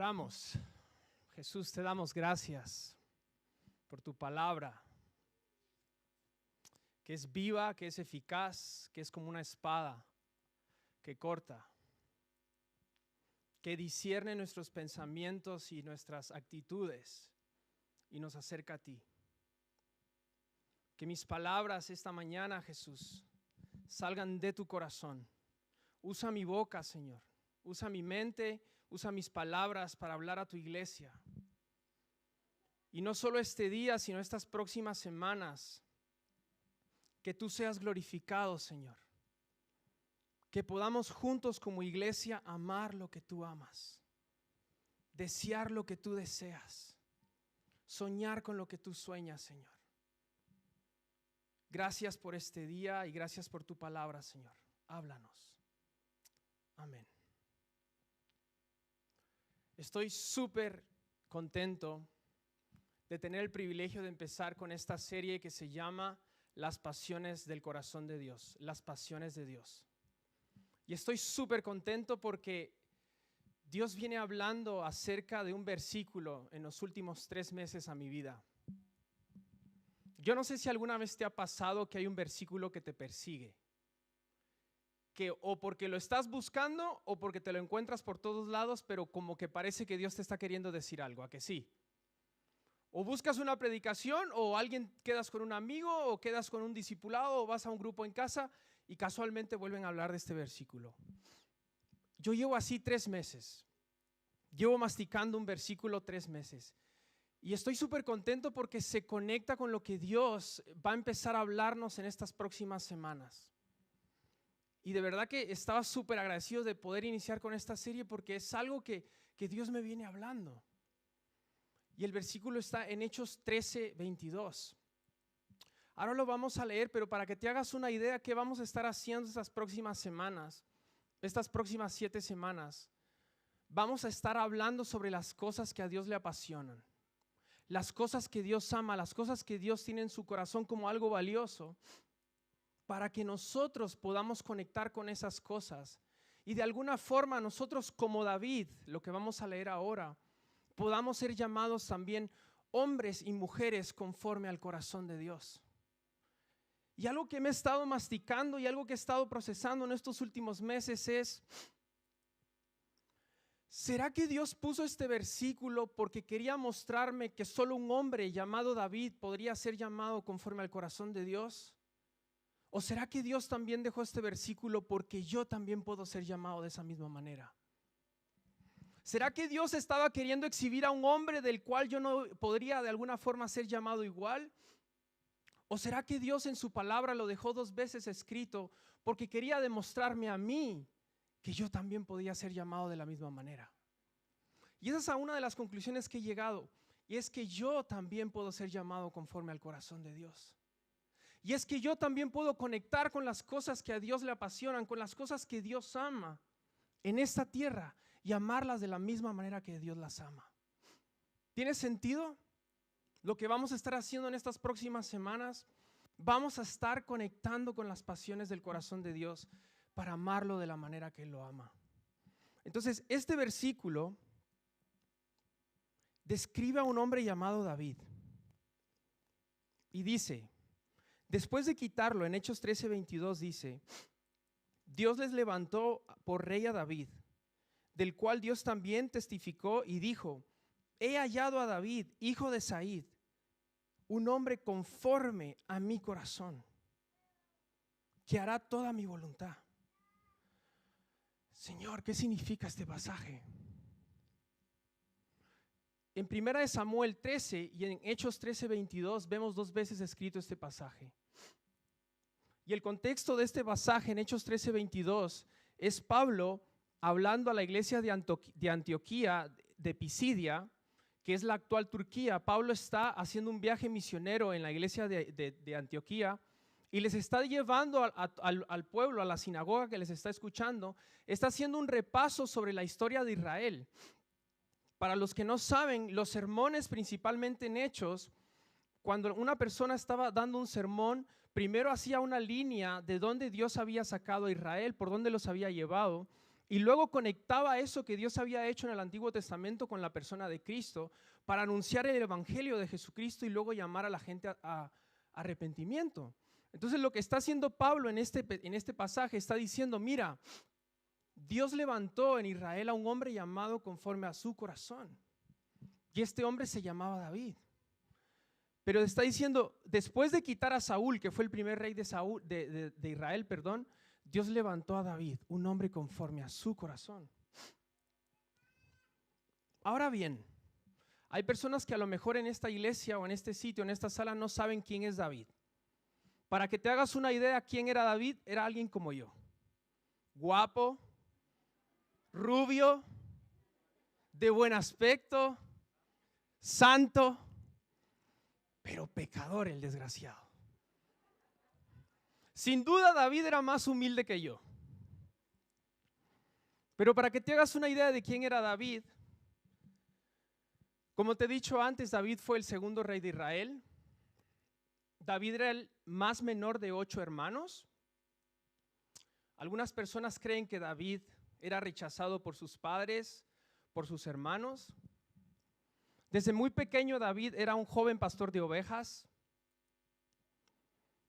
Oramos. Jesús, te damos gracias por tu palabra, que es viva, que es eficaz, que es como una espada que corta, que discierne nuestros pensamientos y nuestras actitudes y nos acerca a ti. Que mis palabras esta mañana, Jesús, salgan de tu corazón. Usa mi boca, Señor. Usa mi mente, usa mis palabras para hablar a tu iglesia. Y no solo este día, sino estas próximas semanas, que tú seas glorificado, Señor. Que podamos juntos como iglesia amar lo que tú amas, desear lo que tú deseas, soñar con lo que tú sueñas, Señor. Gracias por este día y gracias por tu palabra, Señor. Háblanos. Amén. Estoy súper contento de tener el privilegio de empezar con esta serie que se llama Las pasiones del corazón de Dios, las pasiones de Dios. Y estoy súper contento porque Dios viene hablando acerca de un versículo en los últimos 3 meses a mi vida. Yo no sé si alguna vez te ha pasado que hay un versículo que te persigue, que o porque lo estás buscando o porque te lo encuentras por todos lados, pero como que parece que Dios te está queriendo decir algo, ¿a que sí? O buscas una predicación, o alguien quedas con un amigo, o quedas con un discipulado, o vas a un grupo en casa y casualmente vuelven a hablar de este versículo. Yo llevo así 3 meses, llevo masticando un versículo 3 meses y estoy súper contento porque se conecta con lo que Dios va a empezar a hablarnos en estas próximas semanas. Y de verdad que estaba súper agradecido de poder iniciar con esta serie porque es algo que Dios me viene hablando. Y el versículo está en Hechos 13:22. Ahora lo vamos a leer, pero para que te hagas una idea qué vamos a estar haciendo estas próximas semanas, estas próximas 7 semanas, vamos a estar hablando sobre las cosas que a Dios le apasionan, las cosas que Dios ama, las cosas que Dios tiene en su corazón como algo valioso, para que nosotros podamos conectar con esas cosas y de alguna forma nosotros como David, lo que vamos a leer ahora, podamos ser llamados también hombres y mujeres conforme al corazón de Dios. Y algo que me he estado masticando y algo que he estado procesando en estos últimos meses es, ¿será que Dios puso este versículo porque quería mostrarme que solo un hombre llamado David podría ser llamado conforme al corazón de Dios? ¿O será que Dios también dejó este versículo porque yo también puedo ser llamado de esa misma manera? ¿Será que Dios estaba queriendo exhibir a un hombre del cual yo no podría de alguna forma ser llamado igual? ¿O será que Dios en su palabra lo dejó 2 veces escrito porque quería demostrarme a mí que yo también podía ser llamado de la misma manera? Y esa es una de las conclusiones que he llegado, y es que yo también puedo ser llamado conforme al corazón de Dios. Y es que yo también puedo conectar con las cosas que a Dios le apasionan, con las cosas que Dios ama en esta tierra y amarlas de la misma manera que Dios las ama. ¿Tiene sentido? Lo que vamos a estar haciendo en estas próximas semanas, vamos a estar conectando con las pasiones del corazón de Dios para amarlo de la manera que Él lo ama. Entonces, este versículo describe a un hombre llamado David y dice, después de quitarlo, en Hechos 13:22 dice, Dios les levantó por rey a David, del cual Dios también testificó y dijo, he hallado a David, hijo de Said, un hombre conforme a mi corazón, que hará toda mi voluntad. Señor, ¿qué significa este pasaje? En 1 Samuel 13 y en Hechos 13:22 vemos 2 veces escrito este pasaje. Y el contexto de este pasaje en Hechos 13:22 es Pablo hablando a la iglesia de Antioquía, de Pisidia, que es la actual Turquía. Pablo está haciendo un viaje misionero en la iglesia de Antioquía y les está llevando al pueblo, a la sinagoga que les está escuchando, está haciendo un repaso sobre la historia de Israel. Para los que no saben, los sermones principalmente en Hechos, cuando una persona estaba dando un sermón, primero hacía una línea de dónde Dios había sacado a Israel, por dónde los había llevado, y luego conectaba eso que Dios había hecho en el Antiguo Testamento con la persona de Cristo para anunciar el Evangelio de Jesucristo y luego llamar a la gente a arrepentimiento. Entonces lo que está haciendo Pablo en este pasaje está diciendo, mira, Dios levantó en Israel a un hombre llamado conforme a su corazón. Y este hombre se llamaba David. Pero está diciendo, después de quitar a Saúl, que fue el primer rey de Israel, perdón, Dios levantó a David, un hombre conforme a su corazón. Ahora bien, hay personas que a lo mejor en esta iglesia o en este sitio, en esta sala, no saben quién es David. Para que te hagas una idea quién era David, era alguien como yo. Guapo, rubio, de buen aspecto, santo, pero pecador el desgraciado. Sin duda David era más humilde que yo. Pero para que te hagas una idea de quién era David, como te he dicho antes, David fue el segundo rey de Israel. David era el más menor de 8 hermanos. Algunas personas creen que David era rechazado por sus padres, por sus hermanos. Desde muy pequeño David era un joven pastor de ovejas.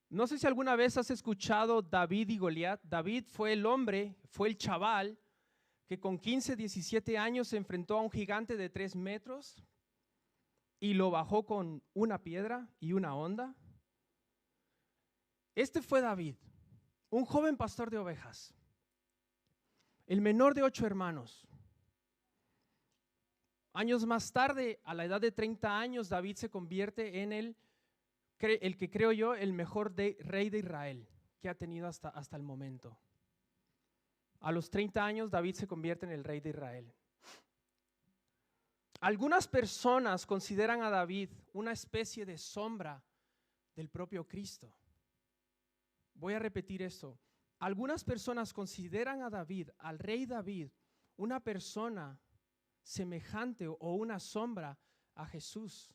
No sé si alguna vez has escuchado David y Goliat. David fue el hombre, fue el chaval que con 15, 17 años se enfrentó a un gigante de 3 metros y lo bajó con una piedra y una honda. Este fue David, un joven pastor de ovejas, el menor de 8 hermanos. Años más tarde, a la edad de 30 años, David se convierte en el que creo yo, el mejor rey de Israel que ha tenido hasta el momento. A los 30 años, David se convierte en el rey de Israel. Algunas personas consideran a David una especie de sombra del propio Cristo. Voy a repetir esto. Algunas personas consideran a David, al rey David, una persona semejante o una sombra a Jesús,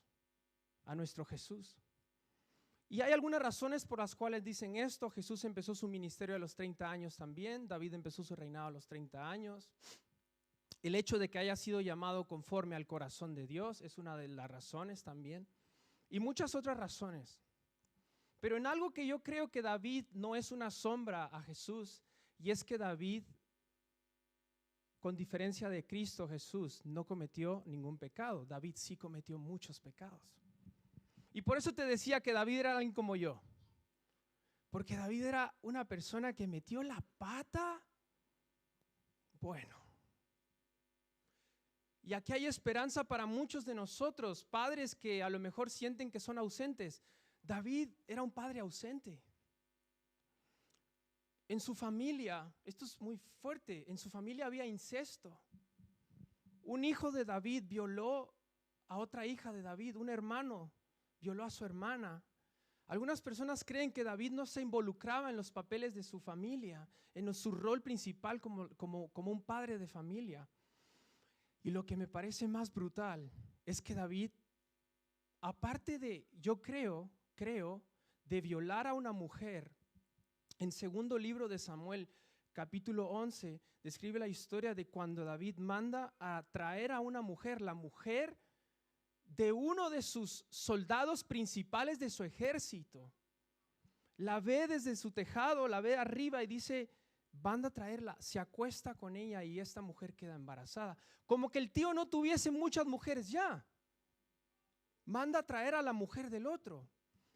a nuestro Jesús. Y hay algunas razones por las cuales dicen esto. Jesús empezó su ministerio a los 30 años también. David empezó su reinado a los 30 años. El hecho de que haya sido llamado conforme al corazón de Dios es una de las razones también. Y muchas otras razones. Pero en algo que yo creo que David no es una sombra a Jesús, y es que David, con diferencia de Cristo Jesús, no cometió ningún pecado. David sí cometió muchos pecados. Y por eso te decía que David era alguien como yo. Porque David era una persona que metió la pata. Bueno. Y aquí hay esperanza para muchos de nosotros, padres que a lo mejor sienten que son ausentes. David era un padre ausente. En su familia, esto es muy fuerte, en su familia había incesto. Un hijo de David violó a otra hija de David, un hermano violó a su hermana. Algunas personas creen que David no se involucraba en los papeles de su familia, en su rol principal como un padre de familia. Y lo que me parece más brutal es que David, aparte de, yo creo, de violar a una mujer, en segundo libro de Samuel, capítulo 11, describe la historia de cuando David manda a traer a una mujer, la mujer de uno de sus soldados principales de su ejército. La ve desde su tejado, la ve arriba y dice, manda a traerla, se acuesta con ella y esta mujer queda embarazada. Como que el tío no tuviese muchas mujeres ya. Manda a traer a la mujer del otro.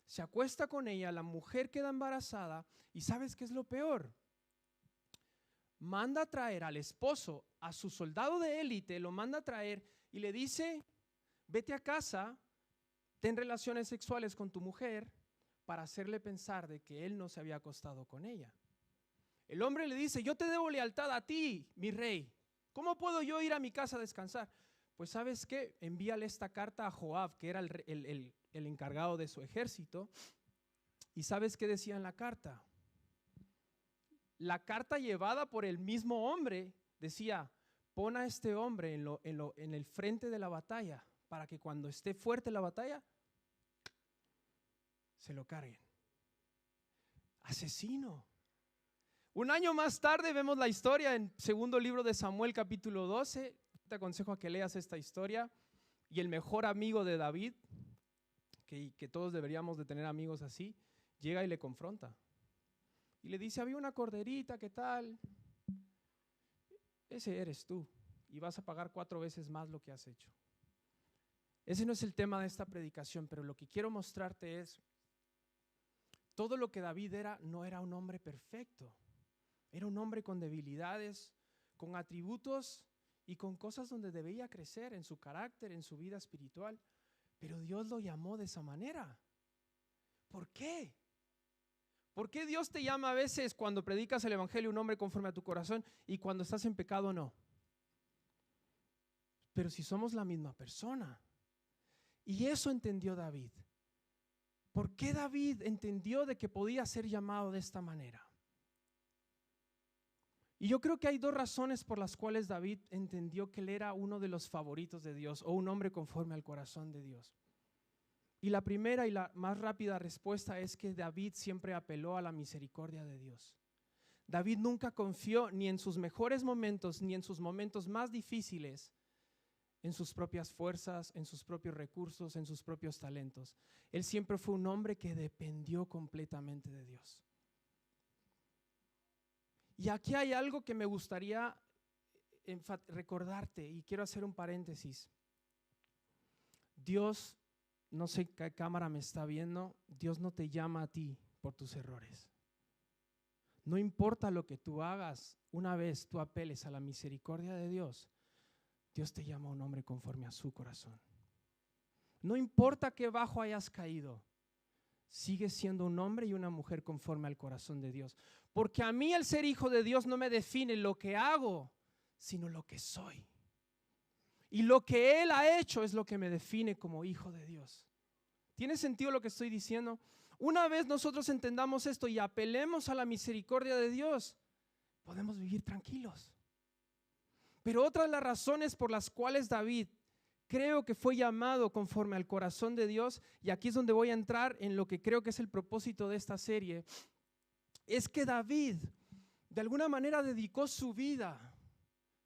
Se acuesta con ella, la mujer queda embarazada y ¿sabes qué es lo peor? Manda a traer al esposo, a su soldado de élite, lo manda a traer y le dice, vete a casa, ten relaciones sexuales con tu mujer para hacerle pensar de que él no se había acostado con ella. El hombre le dice, yo te debo lealtad a ti, mi rey. ¿Cómo puedo yo ir a mi casa a descansar? Pues ¿sabes qué? Envíale esta carta a Joab, que era el encargado de su ejército. ¿Y sabes qué decía en la carta? La carta llevada por el mismo hombre decía, pon a este hombre en el frente de la batalla para que cuando esté fuerte la batalla, se lo carguen. Asesino. Un año más tarde vemos la historia en segundo libro de Samuel, capítulo 12. Te aconsejo a que leas esta historia. Y el mejor amigo de David, que todos deberíamos de tener amigos así, llega y le confronta. Y le dice, había una corderita, ¿qué tal? Ese eres tú y vas a pagar 4 veces más lo que has hecho. Ese no es el tema de esta predicación, pero lo que quiero mostrarte es, todo lo que David era, no era un hombre perfecto. Era un hombre con debilidades, con atributos y con cosas donde debía crecer en su carácter, en su vida espiritual. Pero Dios lo llamó de esa manera. ¿Por qué? ¿Por qué Dios te llama a veces cuando predicas el evangelio un hombre conforme a tu corazón y cuando estás en pecado no? Pero si somos la misma persona. Y eso entendió David. ¿Por qué David entendió de que podía ser llamado de esta manera? Y yo creo que hay 2 razones por las cuales David entendió que él era uno de los favoritos de Dios o un hombre conforme al corazón de Dios. Y la primera y la más rápida respuesta es que David siempre apeló a la misericordia de Dios. David nunca confió ni en sus mejores momentos ni en sus momentos más difíciles en sus propias fuerzas, en sus propios recursos, en sus propios talentos. Él siempre fue un hombre que dependió completamente de Dios. Y aquí hay algo que me gustaría recordarte y quiero hacer un paréntesis. Dios, no sé qué cámara me está viendo, Dios no te llama a ti por tus errores. No importa lo que tú hagas, una vez tú apeles a la misericordia de Dios, Dios te llama a un hombre conforme a su corazón. No importa qué bajo hayas caído, sigues siendo un hombre y una mujer conforme al corazón de Dios. Porque a mí el ser hijo de Dios no me define lo que hago, sino lo que soy. Y lo que Él ha hecho es lo que me define como hijo de Dios. ¿Tiene sentido lo que estoy diciendo? Una vez nosotros entendamos esto y apelemos a la misericordia de Dios, podemos vivir tranquilos. Pero otra de las razones por las cuales David creo que fue llamado conforme al corazón de Dios, y aquí es donde voy a entrar en lo que creo que es el propósito de esta serie, es que David de alguna manera dedicó su vida,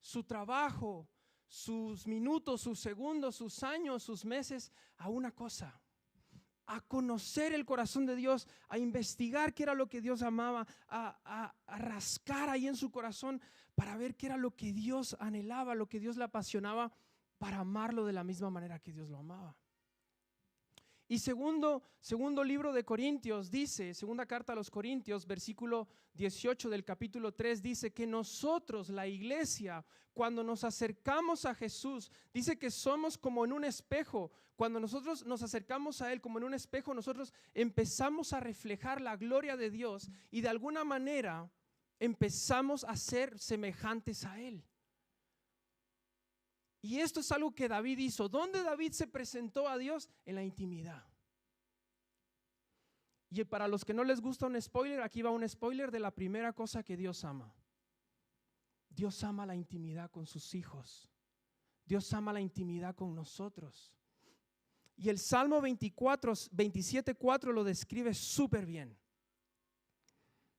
su trabajo, sus minutos, sus segundos, sus años, sus meses a una cosa: a conocer el corazón de Dios, a investigar qué era lo que Dios amaba, a rascar ahí en su corazón para ver qué era lo que Dios anhelaba, lo que Dios le apasionaba, para amarlo de la misma manera que Dios lo amaba. Y segundo libro de Corintios dice, segunda carta a los Corintios, versículo 18 del capítulo 3, dice que nosotros, la iglesia, cuando nos acercamos a Jesús, dice que somos como en un espejo. Cuando nosotros nos acercamos a Él como en un espejo, nosotros empezamos a reflejar la gloria de Dios y de alguna manera empezamos a ser semejantes a Él. Y esto es algo que David hizo. ¿Dónde David se presentó a Dios? En la intimidad. Y para los que no les gusta un spoiler, aquí va un spoiler de la primera cosa que Dios ama. Dios ama la intimidad con sus hijos. Dios ama la intimidad con nosotros. Y el Salmo 27:4 lo describe súper bien.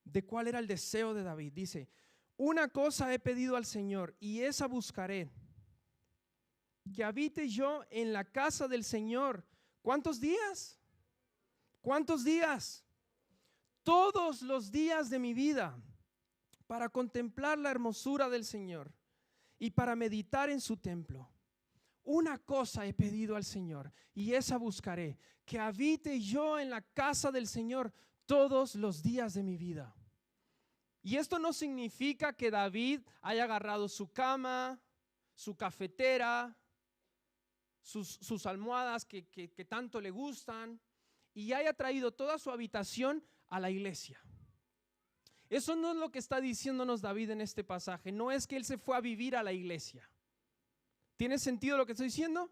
¿De cuál era el deseo de David? Dice, una cosa he pedido al Señor y esa buscaré, que habite yo en la casa del Señor. ¿Cuántos días? ¿Cuántos días? Todos los días de mi vida, para contemplar la hermosura del Señor y para meditar en su templo. Una cosa he pedido al Señor y esa buscaré, que habite yo en la casa del Señor todos los días de mi vida. Y esto no significa que David haya agarrado su cama, su cafetera, sus almohadas que tanto le gustan y haya traído toda su habitación a la iglesia. Eso no es lo que está diciéndonos David en este pasaje. No es que él se fue a vivir a la iglesia. ¿Tiene sentido lo que estoy diciendo?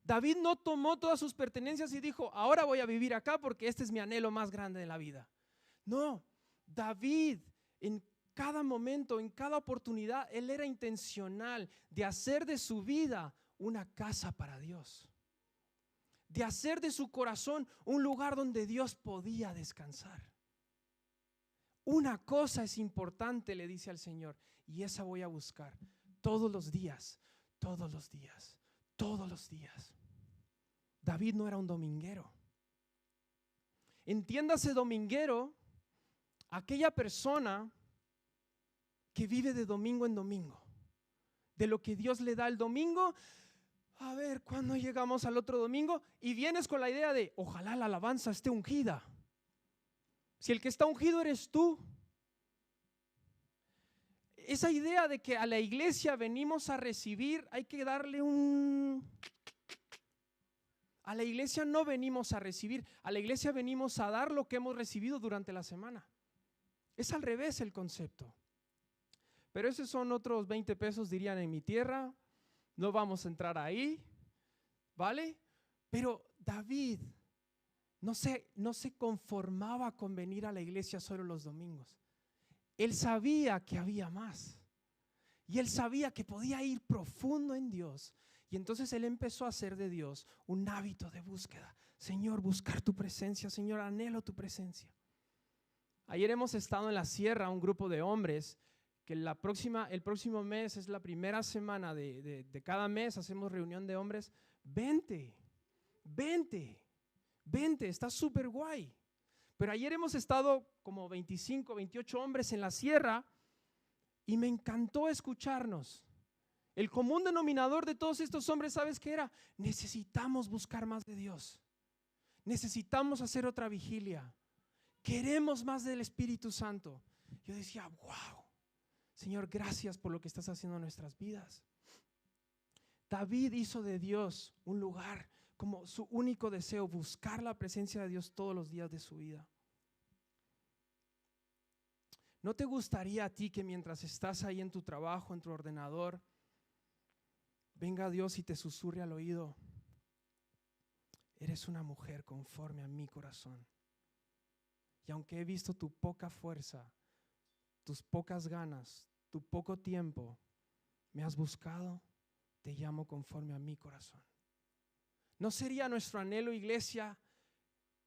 David no tomó todas sus pertenencias y dijo, ahora voy a vivir acá porque este es mi anhelo más grande de la vida. No, David en cada momento, en cada oportunidad, él era intencional de hacer de su vida una casa para Dios, de hacer de su corazón un lugar donde Dios podía descansar. Una cosa es importante, le dice al Señor, y esa voy a buscar todos los días, todos los días, todos los días. David no era un dominguero. Entiéndase dominguero, aquella persona que vive de domingo en domingo, de lo que Dios le da el domingo. A ver, ¿cuándo llegamos al otro domingo? Y vienes con la idea de, ojalá la alabanza esté ungida. Si el que está ungido eres tú. Esa idea de que a la iglesia venimos a recibir, hay que darle un... A la iglesia no venimos a recibir, a la iglesia venimos a dar lo que hemos recibido durante la semana. Es al revés el concepto. Pero esos son otros 20 pesos, dirían en mi tierra. No vamos a entrar ahí, ¿vale? Pero David no se conformaba con venir a la iglesia solo los domingos. Él sabía que había más. Y él sabía que podía ir profundo en Dios. Y entonces él empezó a hacer de Dios un hábito de búsqueda. Señor, buscar tu presencia. Señor, anhelo tu presencia. Ayer hemos estado en la sierra, un grupo de hombres, que el próximo mes es la primera semana de cada mes, hacemos reunión de hombres. Vente, está súper guay. Pero ayer hemos estado como 25, 28 hombres en la sierra y me encantó escucharnos. El común denominador de todos estos hombres, ¿sabes qué era? Necesitamos buscar más de Dios. Necesitamos hacer otra vigilia. Queremos más del Espíritu Santo. Yo decía, wow, Señor, gracias por lo que estás haciendo en nuestras vidas. David hizo de Dios un lugar como su único deseo, buscar la presencia de Dios todos los días de su vida. ¿No te gustaría a ti que mientras estás ahí en tu trabajo, en tu ordenador, venga Dios y te susurre al oído? Eres una mujer conforme a mi corazón. Y aunque he visto tu poca fuerza, tus pocas ganas, tu poco tiempo, me has buscado, te llamo conforme a mi corazón. ¿No sería nuestro anhelo, iglesia,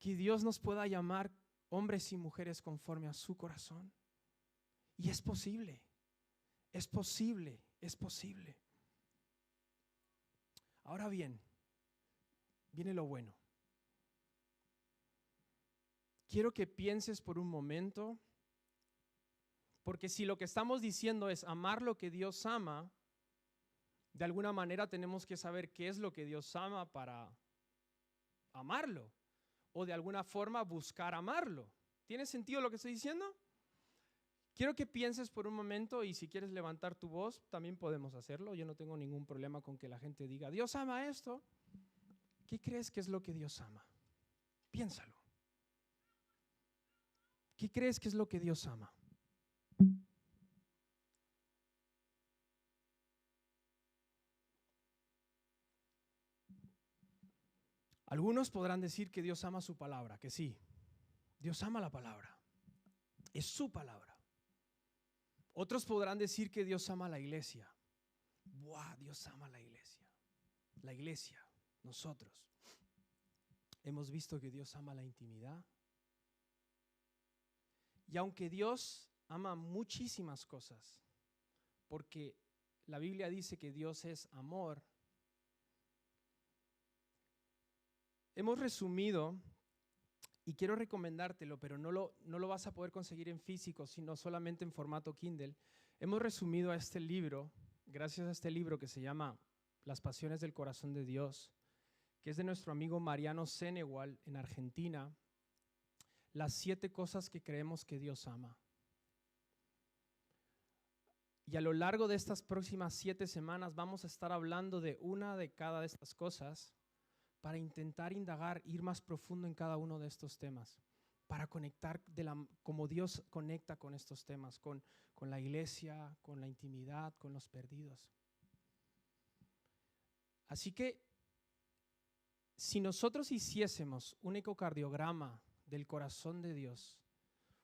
que Dios nos pueda llamar hombres y mujeres conforme a su corazón? Y es posible, es posible, es posible. Ahora bien, viene lo bueno. Quiero que pienses por un momento, porque si lo que estamos diciendo es amar lo que Dios ama, de alguna manera tenemos que saber qué es lo que Dios ama para amarlo, o de alguna forma buscar amarlo. ¿Tiene sentido lo que estoy diciendo? Quiero que pienses por un momento, y si quieres levantar tu voz, también podemos hacerlo. Yo no tengo ningún problema con que la gente diga, Dios ama esto. ¿Qué crees que es lo que Dios ama? Piénsalo. ¿Qué crees que es lo que Dios ama? Algunos podrán decir que Dios ama su palabra, que sí. Dios ama la palabra. Es su palabra. Otros podrán decir que Dios ama la iglesia. ¡Buah! Dios ama la iglesia. La iglesia, nosotros. Hemos visto que Dios ama la intimidad. Y aunque Dios ama muchísimas cosas, porque la Biblia dice que Dios es amor, hemos resumido, y quiero recomendártelo, pero no lo vas a poder conseguir en físico, sino solamente en formato Kindle. Hemos resumido a este libro, gracias a este libro que se llama Las Pasiones del Corazón de Dios, que es de nuestro amigo Mariano Senegal en Argentina, las 7 cosas que creemos que Dios ama. Y a lo largo de estas próximas 7 semanas vamos a estar hablando de una de cada de estas cosas, para intentar indagar, ir más profundo en cada uno de estos temas, para conectar como Dios conecta con estos temas, con la iglesia, con la intimidad, con los perdidos. Así que, si nosotros hiciésemos un ecocardiograma del corazón de Dios,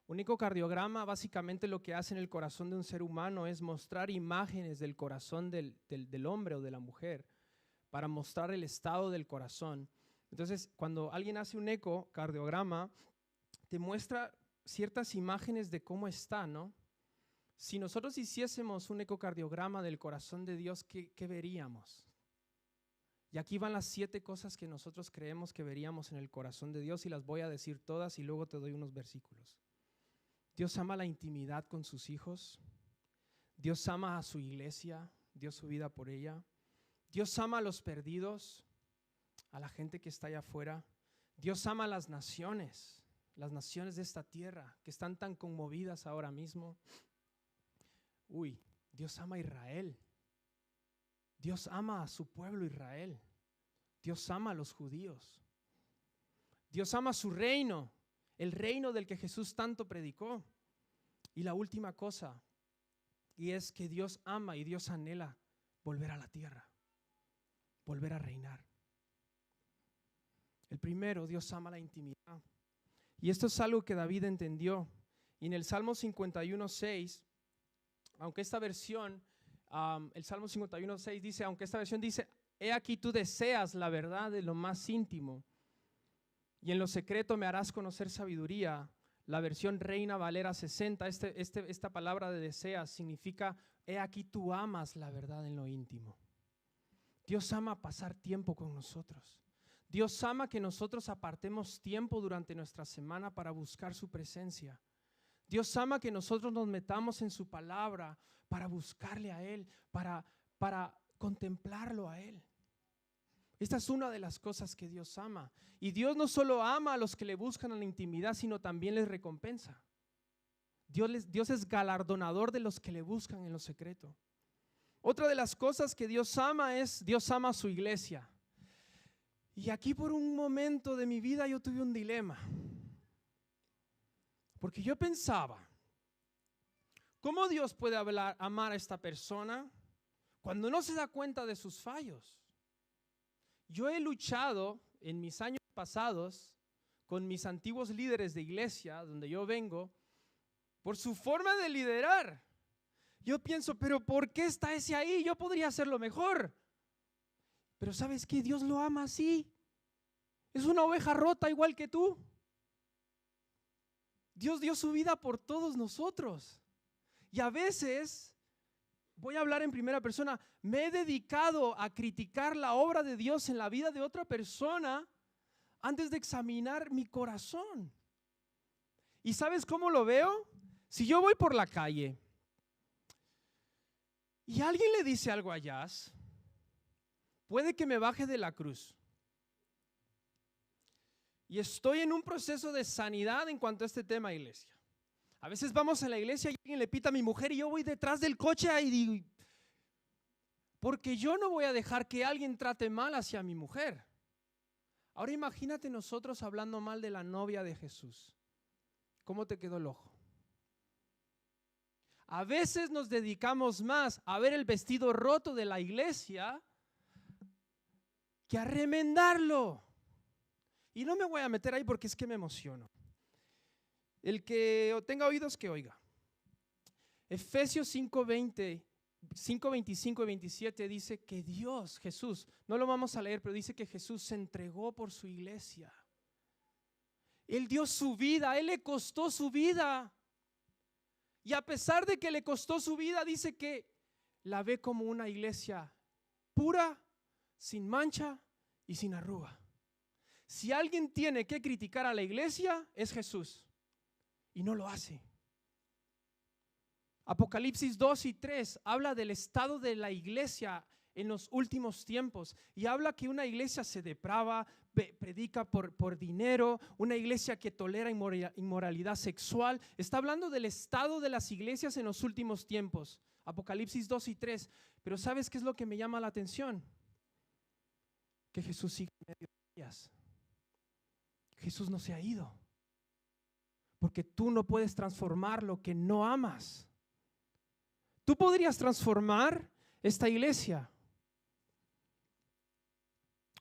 un ecocardiograma básicamente lo que hace en el corazón de un ser humano es mostrar imágenes del corazón del hombre o de la mujer, para mostrar el estado del corazón. Entonces, cuando alguien hace un ecocardiograma, te muestra ciertas imágenes de cómo está, ¿no? Si nosotros hiciésemos un ecocardiograma del corazón de Dios, ¿qué veríamos? Y aquí van las 7 cosas que nosotros creemos que veríamos en el corazón de Dios y las voy a decir todas y luego te doy unos versículos. Dios ama la intimidad con sus hijos. Dios ama a su iglesia, dio su vida por ella. Dios ama a los perdidos, a la gente que está allá afuera. Dios ama a las naciones de esta tierra que están tan conmovidas ahora mismo. Dios ama a Israel. Dios ama a su pueblo Israel. Dios ama a los judíos. Dios ama su reino, el reino del que Jesús tanto predicó. Y la última cosa, y es que Dios ama y Dios anhela volver a la tierra, volver a reinar. El primero, Dios ama la intimidad. Y esto es algo que David entendió. Y en el Salmo 51:6, aunque esta versión, el Salmo 51:6 dice, aunque esta versión dice, he aquí tú deseas la verdad de lo más íntimo, y en lo secreto me harás conocer sabiduría. La versión Reina Valera 60, esta palabra de deseas significa, he aquí tú amas la verdad en lo íntimo. Dios ama pasar tiempo con nosotros. Dios ama que nosotros apartemos tiempo durante nuestra semana para buscar su presencia. Dios ama que nosotros nos metamos en su palabra para buscarle a Él, para contemplarlo a Él. Esta es una de las cosas que Dios ama. Y Dios no solo ama a los que le buscan en la intimidad, sino también les recompensa. Dios es galardonador de los que le buscan en lo secreto. Otra de las cosas que Dios ama es, Dios ama a su iglesia. Y aquí por un momento de mi vida yo tuve un dilema. Porque yo pensaba, ¿cómo Dios puede amar a esta persona cuando no se da cuenta de sus fallos? Yo he luchado en mis años pasados con mis antiguos líderes de iglesia, donde yo vengo, por su forma de liderar. Yo pienso, pero ¿por qué está ese ahí? Yo podría hacerlo mejor. Pero ¿sabes qué? Dios lo ama así. Es una oveja rota igual que tú. Dios dio su vida por todos nosotros. Y a veces, voy a hablar en primera persona, me he dedicado a criticar la obra de Dios en la vida de otra persona antes de examinar mi corazón. ¿Y sabes cómo lo veo? Si yo voy por la calle y alguien le dice algo a Jazz, puede que me baje de la cruz. Y estoy en un proceso de sanidad en cuanto a este tema, iglesia. A veces vamos a la iglesia y alguien le pita a mi mujer y yo voy detrás del coche y digo, porque yo no voy a dejar que alguien trate mal hacia mi mujer. Ahora imagínate nosotros hablando mal de la novia de Jesús. ¿Cómo te quedó el ojo? A veces nos dedicamos más a ver el vestido roto de la iglesia que a remendarlo. Y no me voy a meter ahí porque es que me emociono. El que tenga oídos que oiga. Efesios 5:25 y 27 dice que Dios, Jesús, no lo vamos a leer, pero dice que Jesús se entregó por su iglesia. Él dio su vida, Él le costó su vida. Y a pesar de que le costó su vida, dice que la ve como una iglesia pura, sin mancha y sin arruga. Si alguien tiene que criticar a la iglesia, es Jesús. Y no lo hace. Apocalipsis 2 y 3 habla del estado de la iglesia en los últimos tiempos. Y habla que una iglesia se deprava, predica por dinero, una iglesia que tolera inmoralidad sexual. Está hablando del estado de las iglesias en los últimos tiempos. Apocalipsis 2 y 3. Pero ¿sabes qué es lo que me llama la atención? Que Jesús sigue en medio de ellas. Jesús no se ha ido. Porque tú no puedes transformar lo que no amas. Tú podrías transformar esta iglesia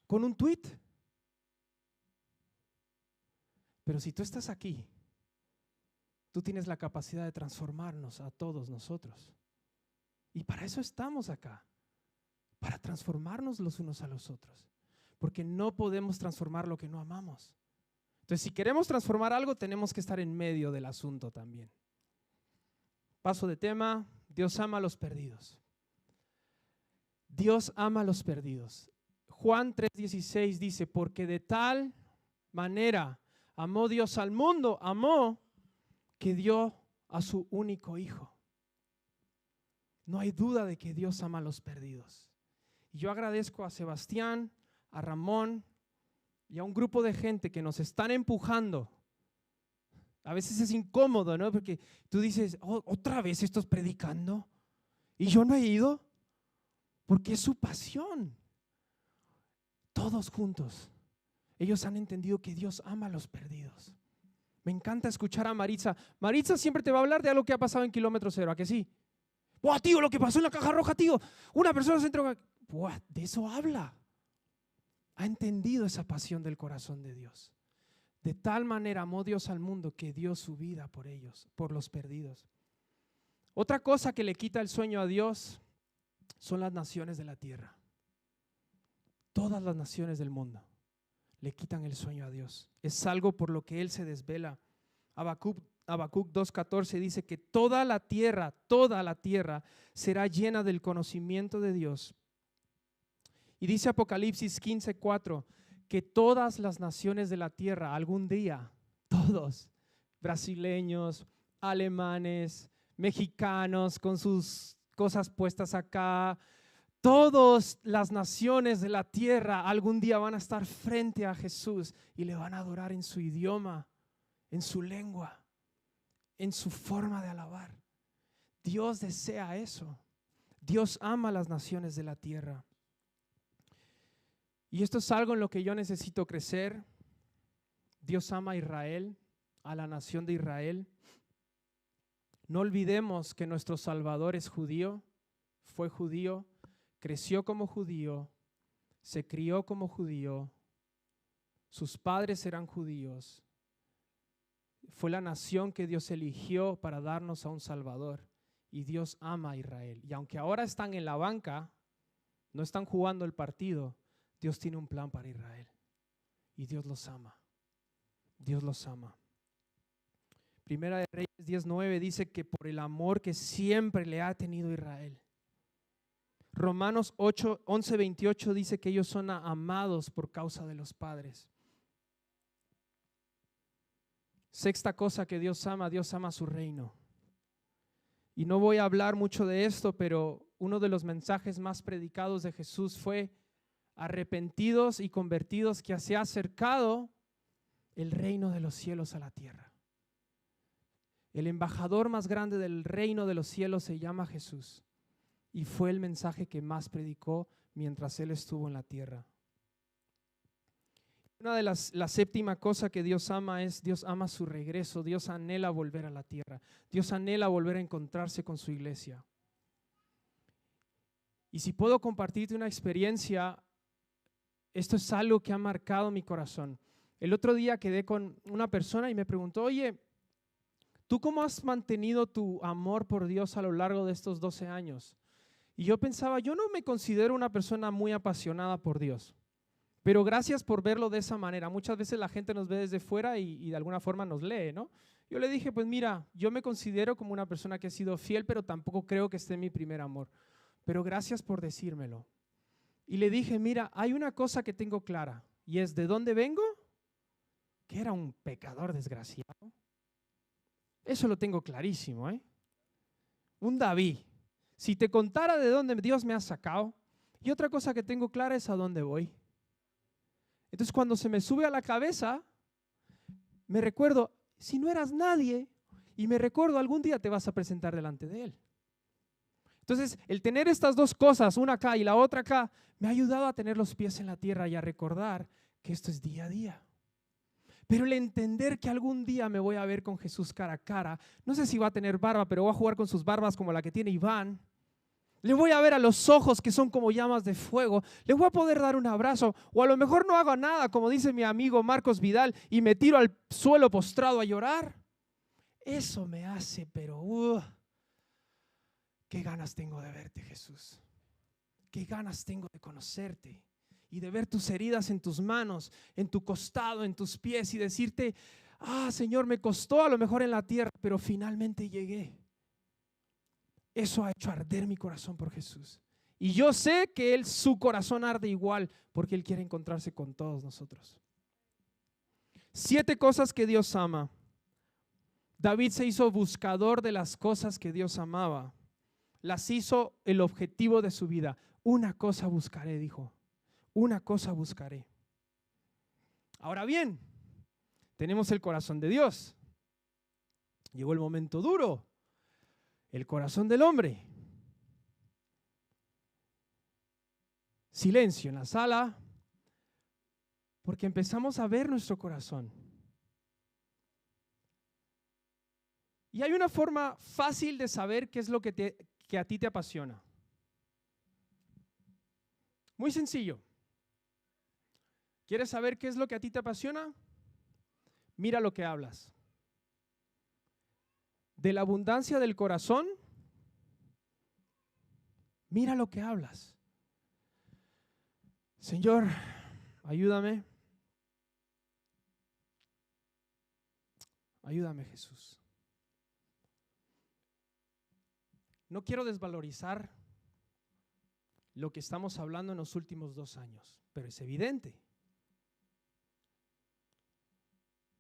con un tweet. Pero si tú estás aquí, tú tienes la capacidad de transformarnos a todos nosotros. Y para eso estamos acá, para transformarnos los unos a los otros. Porque no podemos transformar lo que no amamos. Entonces, si queremos transformar algo, tenemos que estar en medio del asunto también. Paso de tema. Dios ama a los perdidos. Dios ama a los perdidos. Juan 3:16 dice, porque de tal manera amó Dios al mundo, amó que dio a su único hijo. No hay duda de que Dios ama a los perdidos. Y yo agradezco a Sebastián, a Ramón y a un grupo de gente que nos están empujando. A veces es incómodo, ¿no? Porque tú dices, ¿otra vez estás predicando? ¿Y yo no he ido? Porque es su pasión. Todos juntos. Ellos han entendido que Dios ama a los perdidos. Me encanta escuchar a Maritza. Maritza siempre te va a hablar de algo que ha pasado en Kilómetro Cero, ¿a que sí? ¡Buah, tío, lo que pasó en la Caja Roja, tío! Una persona se entregó. ¡Buah, de eso habla! Ha entendido esa pasión del corazón de Dios. De tal manera amó Dios al mundo que dio su vida por ellos, por los perdidos. Otra cosa que le quita el sueño a Dios son las naciones de la tierra. Todas las naciones del mundo le quitan el sueño a Dios. Es algo por lo que Él se desvela. Habacuc 2:14 dice que toda la tierra será llena del conocimiento de Dios. Y dice Apocalipsis 15:4 que todas las naciones de la tierra algún día, todos, brasileños, alemanes, mexicanos con sus cosas puestas acá, todas las naciones de la tierra algún día van a estar frente a Jesús y le van a adorar en su idioma, en su lengua, en su forma de alabar. Dios desea eso. Dios ama a las naciones de la tierra. Y esto es algo en lo que yo necesito crecer. Dios ama a Israel, a la nación de Israel. No olvidemos que nuestro Salvador es judío, fue judío, creció como judío, se crió como judío, sus padres eran judíos. Fue la nación que Dios eligió para darnos a un Salvador. Y Dios ama a Israel. Y aunque ahora están en la banca, no están jugando el partido, Dios tiene un plan para Israel. Y Dios los ama. Dios los ama. Primera de Reyes 10:9 dice que por el amor que siempre le ha tenido Israel. Romanos 11:28 dice que ellos son amados por causa de los padres. Sexta cosa que Dios ama su reino. Y no voy a hablar mucho de esto, pero uno de los mensajes más predicados de Jesús fue: arrepentidos y convertidos, que se ha acercado el reino de los cielos a la tierra. El embajador más grande del reino de los cielos se llama Jesús. Y fue el mensaje que más predicó mientras Él estuvo en la tierra. La séptima cosa que Dios ama es, Dios ama su regreso. Dios anhela volver a la tierra. Dios anhela volver a encontrarse con su iglesia. Y si puedo compartirte una experiencia, esto es algo que ha marcado mi corazón. El otro día quedé con una persona y me preguntó: oye, ¿tú cómo has mantenido tu amor por Dios a lo largo de estos 12 años? Y yo pensaba, yo no me considero una persona muy apasionada por Dios, pero gracias por verlo de esa manera. Muchas veces la gente nos ve desde fuera y de alguna forma nos lee, ¿no? Yo le dije, pues mira, yo me considero como una persona que ha sido fiel, pero tampoco creo que esté en mi primer amor. Pero gracias por decírmelo. Y le dije, mira, hay una cosa que tengo clara, y es: ¿de dónde vengo? Que era un pecador desgraciado. Eso lo tengo clarísimo, ¿eh? Un David. Si te contara de dónde Dios me ha sacado. Y otra cosa que tengo clara es a dónde voy. Entonces, cuando se me sube a la cabeza, me recuerdo, si no eras nadie, y me recuerdo, algún día te vas a presentar delante de Él. Entonces, el tener estas dos cosas, una acá y la otra acá, me ha ayudado a tener los pies en la tierra y a recordar que esto es día a día. Pero el entender que algún día me voy a ver con Jesús cara a cara, no sé si va a tener barba, pero voy a jugar con sus barbas como la que tiene Iván. Le voy a ver a los ojos que son como llamas de fuego. Le voy a poder dar un abrazo. O a lo mejor no hago nada, como dice mi amigo Marcos Vidal, y me tiro al suelo postrado a llorar. Eso me hace, pero qué ganas tengo de verte, Jesús. Qué ganas tengo de conocerte. y de ver tus heridas en tus manos, en tu costado, en tus pies y decirte, Señor, me costó a lo mejor en la tierra, pero finalmente llegué. Eso ha hecho arder mi corazón por Jesús. Y yo sé que su corazón arde igual porque Él quiere encontrarse con todos nosotros. 7 cosas que Dios ama. David se hizo buscador de las cosas que Dios amaba. Las hizo el objetivo de su vida. Una cosa buscaré, dijo. Una cosa buscaré. Ahora bien, tenemos el corazón de Dios. Llegó el momento duro. El corazón del hombre. Silencio en la sala, porque empezamos a ver nuestro corazón. Y hay una forma fácil de saber qué es lo que a ti te apasiona. Muy sencillo. ¿Quieres saber qué es lo que a ti te apasiona? Mira lo que hablas. De la abundancia del corazón, mira lo que hablas. Señor, ayúdame. Ayúdame, Jesús. No quiero desvalorizar lo que estamos hablando en los últimos 2 años, pero es evidente.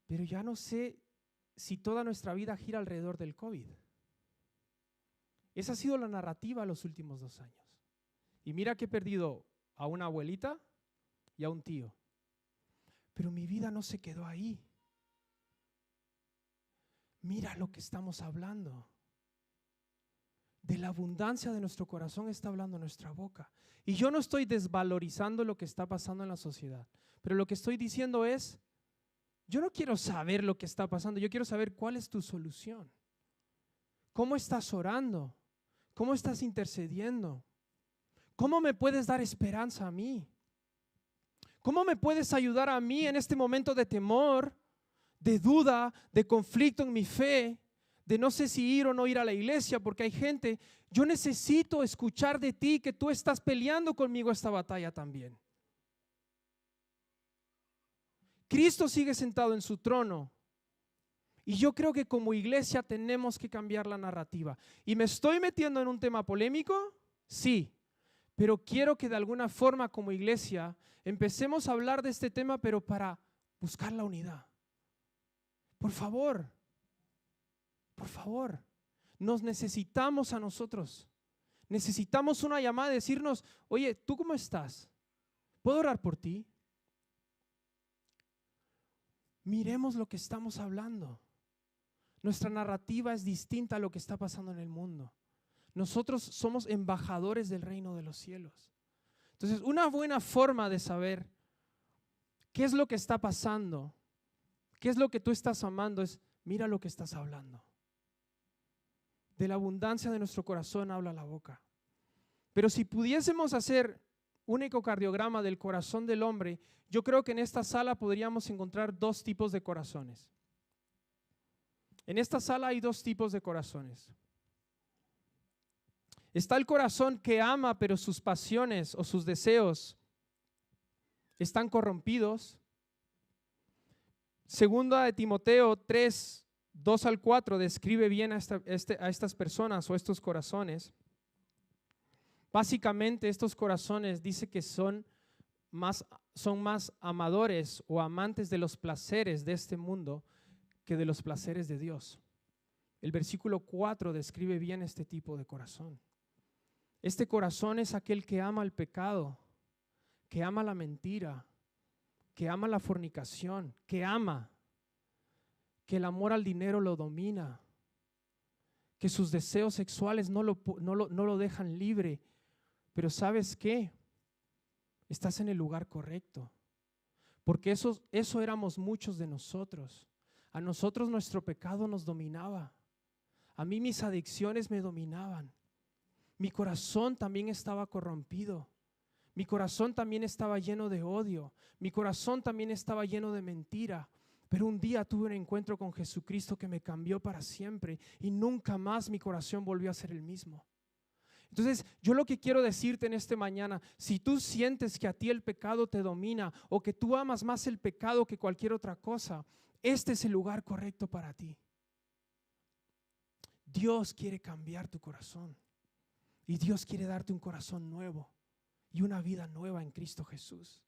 Pero ya no sé si toda nuestra vida gira alrededor del COVID. Esa ha sido la narrativa los últimos 2 años. Y mira que he perdido a una abuelita y a un tío. Pero mi vida no se quedó ahí. Mira lo que estamos hablando. De la abundancia de nuestro corazón está hablando nuestra boca. Y yo no estoy desvalorizando lo que está pasando en la sociedad. Pero lo que estoy diciendo es, yo no quiero saber lo que está pasando. Yo quiero saber cuál es tu solución. ¿Cómo estás orando? ¿Cómo estás intercediendo? ¿Cómo me puedes dar esperanza a mí? ¿Cómo me puedes ayudar a mí en este momento de temor, de duda, de conflicto en mi fe, de no sé si ir o no ir a la iglesia? Porque hay gente, yo necesito escuchar de ti que tú estás peleando conmigo esta batalla también. Cristo sigue sentado en su trono. Y yo creo que como iglesia tenemos que cambiar la narrativa. ¿Y me estoy metiendo en un tema polémico? Sí. Pero quiero que de alguna forma como iglesia empecemos a hablar de este tema, pero para buscar la unidad. Por favor, nos necesitamos a nosotros. Necesitamos una llamada de decirnos, oye, ¿tú cómo estás? ¿Puedo orar por ti? Miremos lo que estamos hablando. Nuestra narrativa es distinta a lo que está pasando en el mundo. Nosotros somos embajadores del reino de los cielos. Entonces, una buena forma de saber qué es lo que está pasando, qué es lo que tú estás amando, es mira lo que estás hablando. De la abundancia de nuestro corazón habla la boca. Pero si pudiésemos hacer un ecocardiograma del corazón del hombre, yo creo que en esta sala podríamos encontrar 2 tipos de corazones. En esta sala hay 2 tipos de corazones. Está el corazón que ama, pero sus pasiones o sus deseos están corrompidos. Segunda de Timoteo 3, 2 al 4 describe bien a estas personas o estos corazones. Básicamente estos corazones dice que son más amadores o amantes de los placeres de este mundo que de los placeres de Dios. El versículo 4 describe bien este tipo de corazón. Este corazón es aquel que ama el pecado, que ama la mentira, que ama la fornicación, que ama, que el amor al dinero lo domina, que sus deseos sexuales no lo dejan libre. Pero ¿sabes qué? Estás en el lugar correcto, porque eso éramos muchos de nosotros. A nosotros nuestro pecado nos dominaba. A mí mis adicciones me dominaban. Mi corazón también estaba corrompido. Mi corazón también estaba lleno de odio. Mi corazón también estaba lleno de mentira. Pero un día tuve un encuentro con Jesucristo que me cambió para siempre y nunca más mi corazón volvió a ser el mismo. Entonces, yo lo que quiero decirte en esta mañana, si tú sientes que a ti el pecado te domina o que tú amas más el pecado que cualquier otra cosa, este es el lugar correcto para ti. Dios quiere cambiar tu corazón y Dios quiere darte un corazón nuevo y una vida nueva en Cristo Jesús.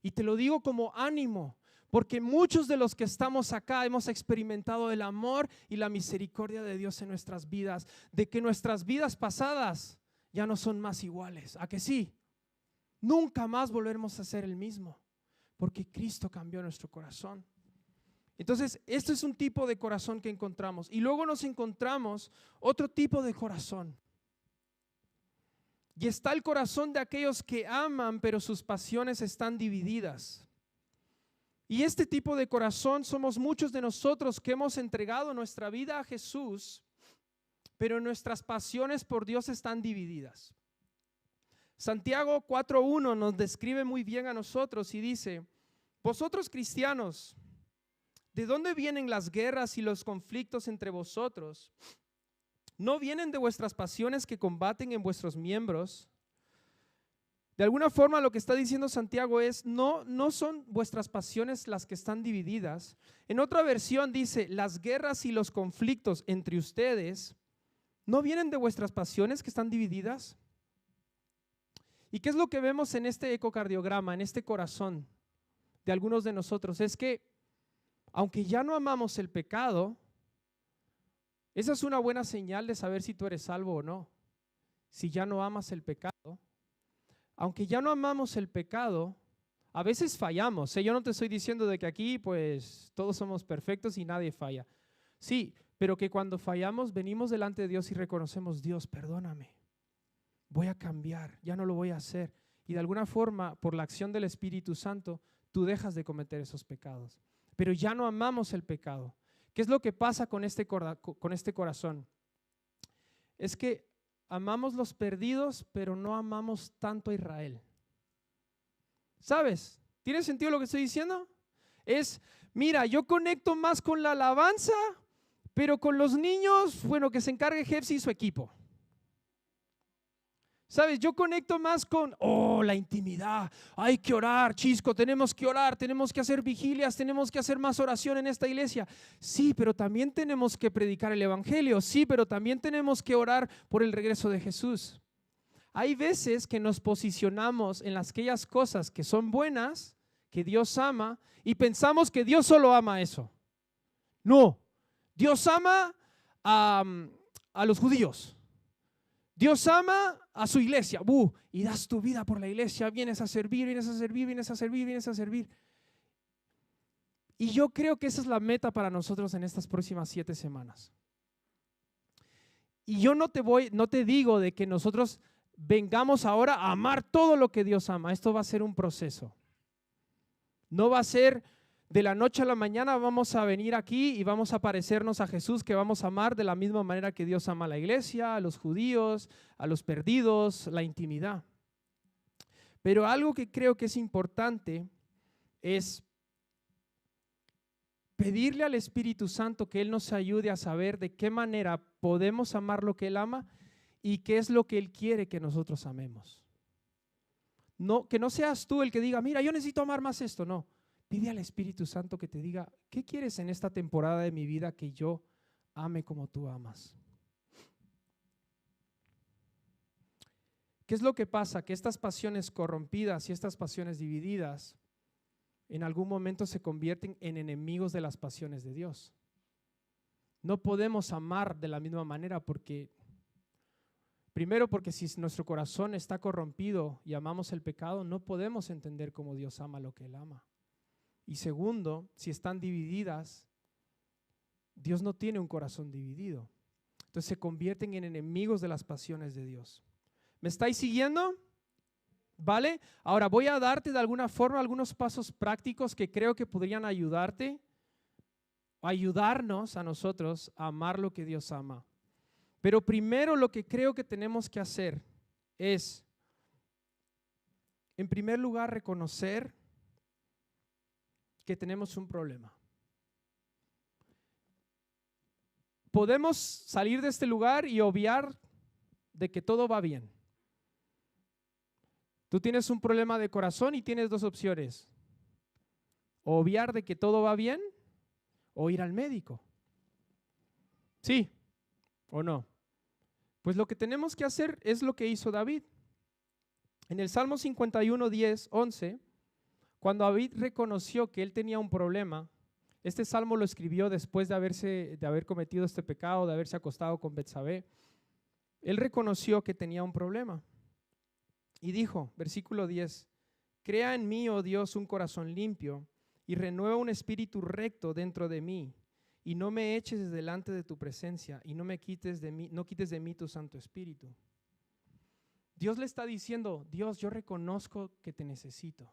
Y te lo digo como ánimo, porque muchos de los que estamos acá hemos experimentado el amor y la misericordia de Dios en nuestras vidas, de que nuestras vidas pasadas ya no son más iguales. ¿A que sí? Nunca más volveremos a ser el mismo, porque Cristo cambió nuestro corazón. Entonces, este es un tipo de corazón que encontramos. Y luego nos encontramos otro tipo de corazón. Y está el corazón de aquellos que aman, pero sus pasiones están divididas. Y este tipo de corazón somos muchos de nosotros que hemos entregado nuestra vida a Jesús, pero nuestras pasiones por Dios están divididas. Santiago 4:1 nos describe muy bien a nosotros y dice: vosotros cristianos, ¿de dónde vienen las guerras y los conflictos entre vosotros? ¿No vienen de vuestras pasiones que combaten en vuestros miembros? De alguna forma lo que está diciendo Santiago es, no son vuestras pasiones las que están divididas. En otra versión dice, las guerras y los conflictos entre ustedes, ¿no vienen de vuestras pasiones que están divididas? ¿Y qué es lo que vemos en este ecocardiograma, en este corazón de algunos de nosotros? Es que, aunque ya no amamos el pecado, esa es una buena señal de saber si tú eres salvo o no. Si ya no amas el pecado, aunque ya no amamos el pecado, a veces fallamos. Yo no te estoy diciendo de que aquí pues todos somos perfectos y nadie falla. Sí, pero que cuando fallamos venimos delante de Dios y reconocemos, Dios, perdóname, voy a cambiar, ya no lo voy a hacer. Y de alguna forma, por la acción del Espíritu Santo, tú dejas de cometer esos pecados. Pero ya no amamos el pecado. ¿Qué es lo que pasa con este corazón? Es que amamos los perdidos, pero no amamos tanto a Israel. ¿Sabes? ¿Tiene sentido lo que estoy diciendo? Mira, yo conecto más con la alabanza, pero con los niños, bueno, que se encargue Jefsi y su equipo. ¿Sabes? Yo conecto más con, la intimidad. Hay que orar, Chisco, tenemos que orar, tenemos que hacer vigilias, tenemos que hacer más oración en esta iglesia. Sí, pero también tenemos que predicar el evangelio. Sí, pero también tenemos que orar por el regreso de Jesús. Hay veces que nos posicionamos en aquellas cosas que son buenas, que Dios ama, y pensamos que Dios solo ama eso. No, Dios ama a los judíos. Dios ama a su iglesia, y das tu vida por la iglesia, vienes a servir, vienes a servir, vienes a servir, vienes a servir. Y yo creo que esa es la meta para nosotros en estas próximas 7 semanas. Y yo no te digo de que nosotros vengamos ahora a amar todo lo que Dios ama. Esto va a ser un proceso. No va a ser de la noche a la mañana vamos a venir aquí y vamos a parecernos a Jesús, que vamos a amar de la misma manera que Dios ama a la iglesia, a los judíos, a los perdidos, la intimidad. Pero algo que creo que es importante es pedirle al Espíritu Santo que Él nos ayude a saber de qué manera podemos amar lo que Él ama y qué es lo que Él quiere que nosotros amemos. No, que no seas tú el que diga, mira, yo necesito amar más esto, no. Pide al Espíritu Santo que te diga, ¿qué quieres en esta temporada de mi vida que yo ame como tú amas? ¿Qué es lo que pasa? Que estas pasiones corrompidas y estas pasiones divididas en algún momento se convierten en enemigos de las pasiones de Dios. No podemos amar de la misma manera primero porque si nuestro corazón está corrompido y amamos el pecado, no podemos entender cómo Dios ama lo que Él ama. Y segundo, si están divididas, Dios no tiene un corazón dividido. Entonces se convierten en enemigos de las pasiones de Dios. ¿Me estáis siguiendo? ¿Vale? Ahora voy a darte de alguna forma algunos pasos prácticos que creo que podrían ayudarnos a nosotros a amar lo que Dios ama. Pero primero lo que creo que tenemos que hacer es, en primer lugar, reconocer que tenemos un problema. Podemos salir de este lugar y obviar de que todo va bien. Tú tienes un problema de corazón y tienes dos opciones: o obviar de que todo va bien o ir al médico. ¿Sí o no? Pues lo que tenemos que hacer es lo que hizo David. En el Salmo 51, 10, 11, cuando David reconoció que él tenía un problema, este salmo lo escribió después de haber cometido este pecado, de haberse acostado con Betsabé. Él reconoció que tenía un problema y dijo, versículo 10, crea en mí, oh Dios, un corazón limpio y renueva un espíritu recto dentro de mí, y no me eches delante de tu presencia y no quites de mí tu Santo Espíritu. Dios le está diciendo, Dios, yo reconozco que te necesito.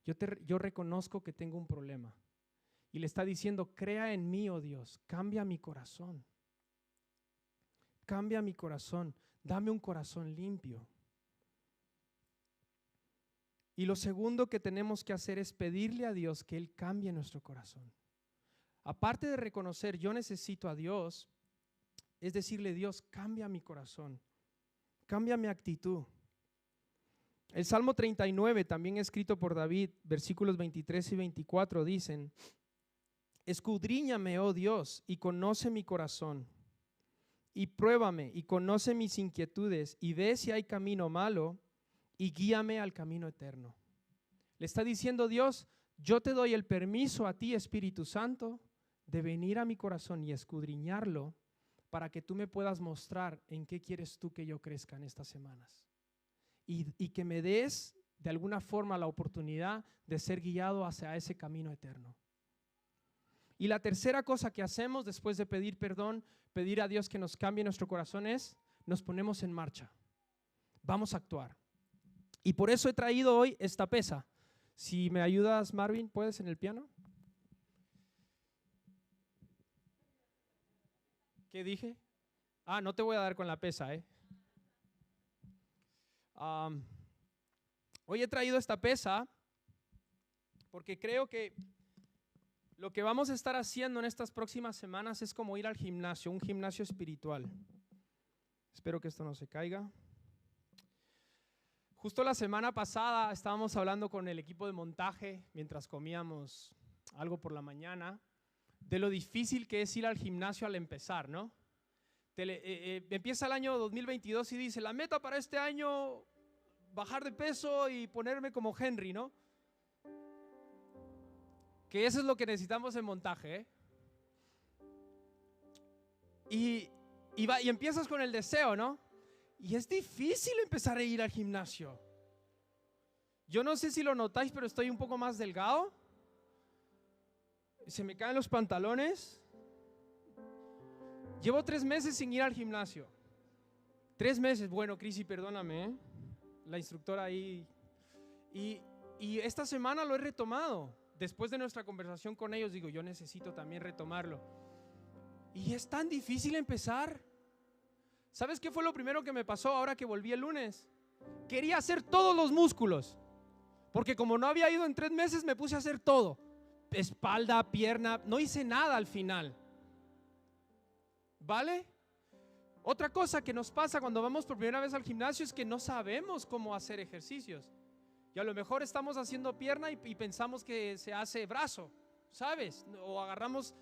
Yo reconozco que tengo un problema. Y le está diciendo, crea en mí, oh Dios, cambia mi corazón. Cambia mi corazón, dame un corazón limpio. Y lo segundo que tenemos que hacer es pedirle a Dios que Él cambie nuestro corazón. Aparte de reconocer, yo necesito a Dios, es decirle, Dios, cambia mi corazón, cambia mi actitud. El Salmo 39, también escrito por David, versículos 23 y 24, dicen, escudriñame, oh Dios, y conoce mi corazón, y pruébame, y conoce mis inquietudes, y ve si hay camino malo, y guíame al camino eterno. Le está diciendo Dios, yo te doy el permiso a ti, Espíritu Santo, de venir a mi corazón y escudriñarlo para que tú me puedas mostrar en qué quieres tú que yo crezca en estas semanas. Y que me des de alguna forma la oportunidad de ser guiado hacia ese camino eterno. Y la tercera cosa que hacemos después de pedir perdón, pedir a Dios que nos cambie nuestro corazón es, nos ponemos en marcha. Vamos a actuar. Y por eso he traído hoy esta pesa. Si me ayudas, Marvin, ¿puedes en el piano? ¿Qué dije? No te voy a dar con la pesa, Hoy he traído esta pesa porque creo que lo que vamos a estar haciendo en estas próximas semanas es como ir al gimnasio, un gimnasio espiritual. Espero que esto no se caiga. Justo la semana pasada estábamos hablando con el equipo de montaje mientras comíamos algo por la mañana de lo difícil que es ir al gimnasio al empezar, ¿no? Empieza el año 2022 y dice, la meta para este año, bajar de peso y ponerme como Henry, ¿no? Que eso es lo que necesitamos en montaje, Y empiezas con el deseo, ¿no? Y es difícil empezar a ir al gimnasio. Yo no sé si lo notáis, pero estoy un poco más delgado. Se me caen los pantalones. Llevo 3 meses sin ir al gimnasio. 3 meses. Bueno, Crisi, perdóname, la instructora ahí. Y esta semana lo he retomado. Después de nuestra conversación con ellos, digo, yo necesito también retomarlo. Y es tan difícil empezar. ¿Sabes qué fue lo primero que me pasó ahora que volví el lunes? Quería hacer todos los músculos. Porque como no había ido en 3 meses, me puse a hacer todo. Espalda, pierna, no hice nada al final. ¿Vale? Otra cosa que nos pasa cuando vamos por primera vez al gimnasio es que no sabemos cómo hacer ejercicios. Y a lo mejor estamos haciendo pierna y pensamos que se hace brazo, ¿sabes? O agarramos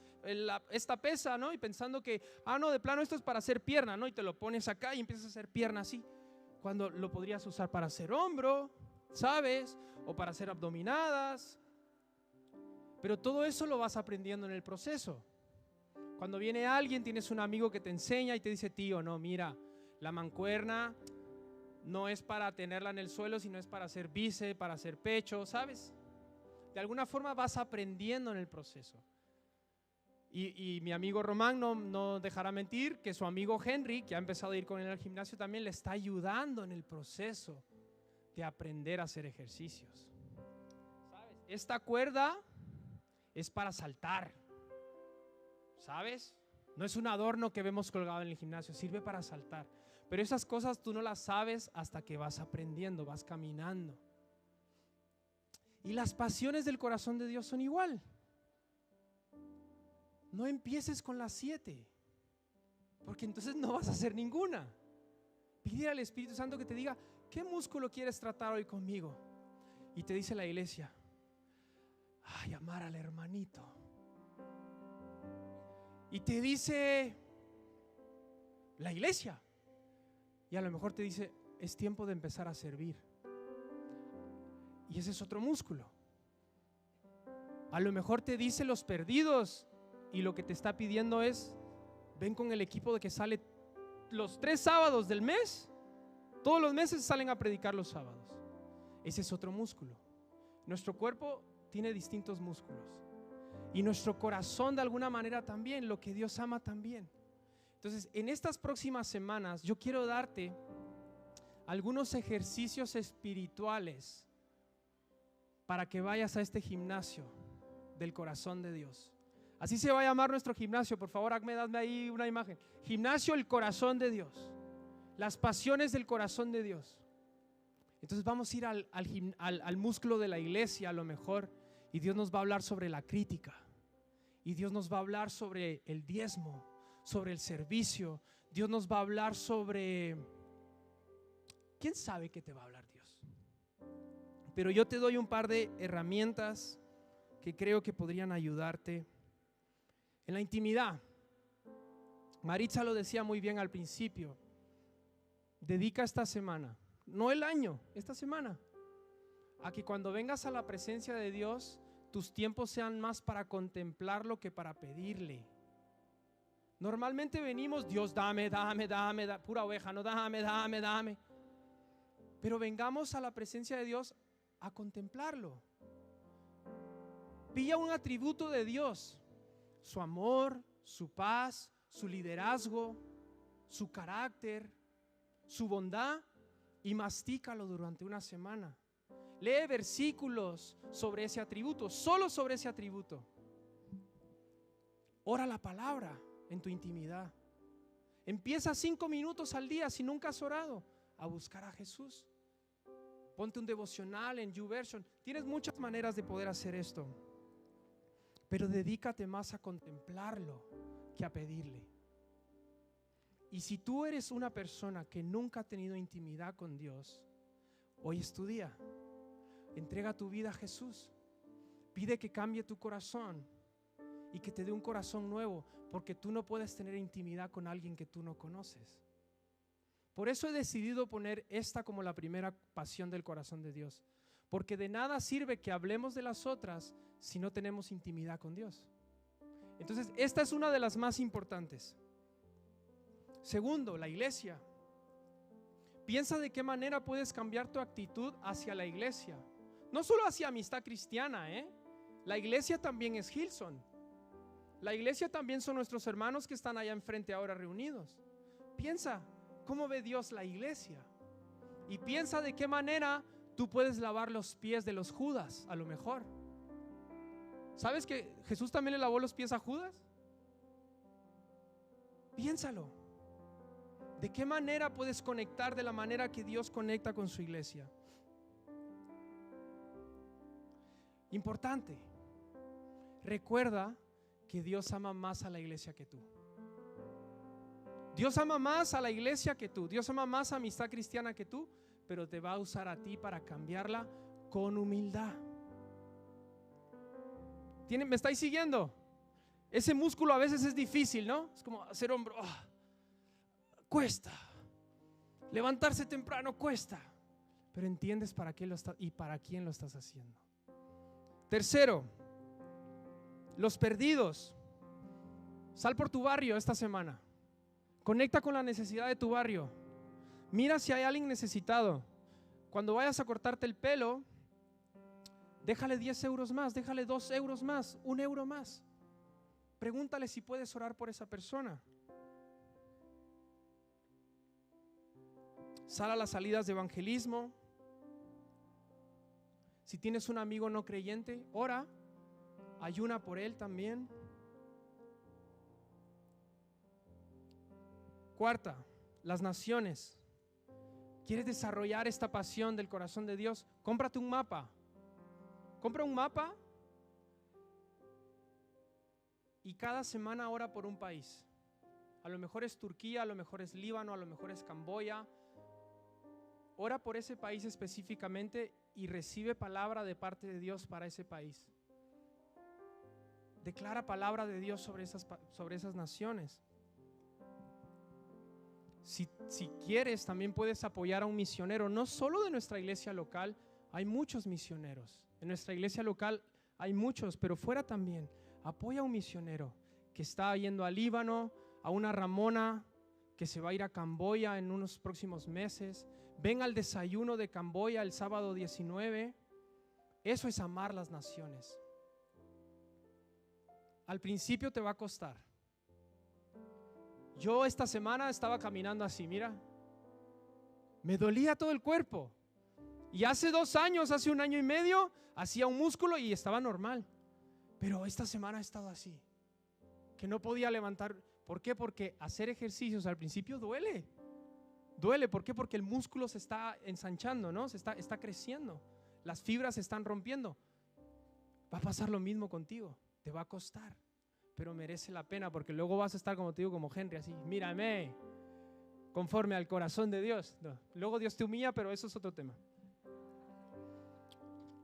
esta pesa, ¿no? Y pensando que, no, de plano esto es para hacer pierna, ¿no? Y te lo pones acá y empiezas a hacer pierna así. Cuando lo podrías usar para hacer hombro, ¿sabes? O para hacer abdominadas. Pero todo eso lo vas aprendiendo en el proceso. Cuando viene alguien, tienes un amigo que te enseña y te dice, tío, no, mira, la mancuerna no es para tenerla en el suelo, sino es para hacer bíceps, para hacer pecho, ¿sabes? De alguna forma vas aprendiendo en el proceso. Y mi amigo Román no dejará mentir que su amigo Henry, que ha empezado a ir con él al gimnasio, también le está ayudando en el proceso de aprender a hacer ejercicios. ¿Sabes? Esta cuerda es para saltar, ¿sabes? No es un adorno que vemos colgado en el gimnasio, sirve para saltar. Pero esas cosas tú no las sabes hasta que vas aprendiendo, vas caminando. Y las pasiones del corazón de Dios son igual. No empieces con las 7, porque entonces no vas a hacer ninguna. Pide al Espíritu Santo que te diga, ¿qué músculo quieres tratar hoy conmigo? Y te dice la iglesia, ay, amar al hermanito. Y te dice la iglesia. Y a lo mejor te dice, es tiempo de empezar a servir. Y ese es otro músculo. A lo mejor te dice los perdidos. Y lo que te está pidiendo es, ven con el equipo de que sale los 3 sábados del mes. Todos los meses salen a predicar los sábados. Ese es otro músculo. Nuestro cuerpo tiene distintos músculos. Y nuestro corazón de alguna manera también, lo que Dios ama también. Entonces, en estas próximas semanas yo quiero darte algunos ejercicios espirituales para que vayas a este gimnasio del corazón de Dios. Así se va a llamar nuestro gimnasio. Por favor, dame ahí una imagen. Gimnasio, el corazón de Dios. Las pasiones del corazón de Dios. Entonces vamos a ir al músculo de la iglesia a lo mejor, y Dios nos va a hablar sobre la crítica, y Dios nos va a hablar sobre el diezmo, sobre el servicio. Dios nos va a hablar sobre, ¿quién sabe qué te va a hablar Dios? Pero yo te doy un par de herramientas que creo que podrían ayudarte en la intimidad. Maritza lo decía muy bien al principio. Dedica esta semana, no el año, esta semana, a que cuando vengas a la presencia de Dios, tus tiempos sean más para contemplarlo que para pedirle. Normalmente venimos, Dios dame, pura oveja, no dame. Pero vengamos a la presencia de Dios a contemplarlo. Pilla un atributo de Dios, su amor, su paz, su liderazgo, su carácter, su bondad, y mastícalo durante una semana. Lee versículos sobre ese atributo, solo sobre ese atributo. Ora la palabra en tu intimidad. Empieza 5 minutos al día, si nunca has orado, a buscar a Jesús. Ponte un devocional en YouVersion. Tienes muchas maneras de poder hacer esto, pero dedícate más a contemplarlo que a pedirle. Y si tú eres una persona que nunca ha tenido intimidad con Dios, hoy es tu día. Entrega tu vida a Jesús. Pide que cambie tu corazón y que te dé un corazón nuevo, porque tú no puedes tener intimidad con alguien que tú no conoces. Por eso he decidido poner esta como la primera pasión del corazón de Dios, porque de nada sirve que hablemos de las otras si no tenemos intimidad con Dios. Entonces, esta es una de las más importantes. Segundo, la iglesia. Piensa de qué manera puedes cambiar tu actitud hacia la iglesia. No solo hacia Amistad Cristiana, La iglesia también es Hillsong. La iglesia también son nuestros hermanos que están allá enfrente ahora reunidos. Piensa cómo ve Dios la iglesia. Y piensa de qué manera tú puedes lavar los pies de los Judas, a lo mejor. ¿Sabes que Jesús también le lavó los pies a Judas? Piénsalo. ¿De qué manera puedes conectar de la manera que Dios conecta con su iglesia? Importante. Recuerda que Dios ama más a la iglesia que tú. Dios ama más a la iglesia que tú. Dios ama más a Amistad Cristiana que tú, pero te va a usar a ti para cambiarla con humildad. ¿Me estáis siguiendo? Ese músculo a veces es difícil, ¿no? Es como hacer hombro. Cuesta. Levantarse temprano cuesta. Pero entiendes para qué lo estás y para quién lo estás haciendo. Tercero, los perdidos. Sal por tu barrio esta semana. Conecta con la necesidad de tu barrio. Mira si hay alguien necesitado. Cuando vayas a cortarte el pelo, déjale 10 euros más, déjale 2 euros más, 1 euro más. Pregúntale si puedes orar por esa persona. Sal a las salidas de evangelismo. Si tienes un amigo no creyente, ora, ayuna por él también. Cuarta, las naciones. ¿Quieres desarrollar esta pasión del corazón de Dios? Cómprate un mapa. Compra un mapa y cada semana ora por un país. A lo mejor es Turquía, a lo mejor es Líbano, a lo mejor es Camboya, ora por ese país específicamente y recibe palabra de parte de Dios para ese país. Declara palabra de Dios sobre esas naciones. Si quieres, también puedes apoyar a un misionero, no solo de nuestra iglesia local, hay muchos misioneros. En nuestra iglesia local hay muchos, pero fuera también. Apoya a un misionero que está yendo al Líbano, a una Ramona que se va a ir a Camboya en unos próximos meses. Ven al desayuno de Camboya el sábado 19. Eso es amar las naciones. Al principio te va a costar. Yo esta semana estaba caminando así, mira. Me dolía todo el cuerpo. Y hace 2 años, hace 1 año y medio, hacía un músculo y estaba normal. Pero esta semana he estado así, que no podía levantar. ¿Por qué? Porque hacer ejercicios al principio duele. Duele, ¿por qué? Porque el músculo se está ensanchando, ¿no? Está creciendo. Las fibras se están rompiendo. Va a pasar lo mismo contigo. Te va a costar, pero merece la pena, porque luego vas a estar, como te digo, como Henry, así, mírame, conforme al corazón de Dios. No. Luego Dios te humilla, pero eso es otro tema.